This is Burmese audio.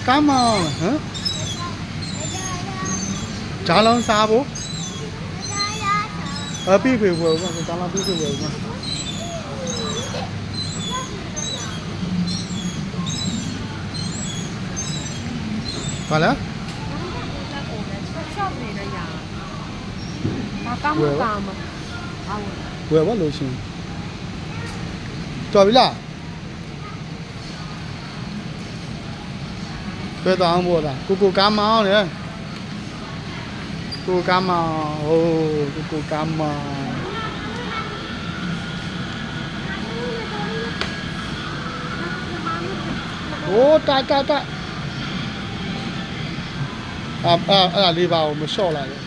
ကားမောင်းဟမ်ဂျာလောင်းစားဖို့ပြီးပြီဘယ်ကဂျာလောင်းပြီးပြီဘယ်ကဘာလဲဝယ်ဘာလို့ရှင်တော်ပြီလားဘယ်တော့ဘောလားကိုကားမောင်းလေကိုကားမောင်းဟိုကိုကားမောင်းโอ้ตายအဲ့ဒါလေးပါကိုမလျှော့လိုက်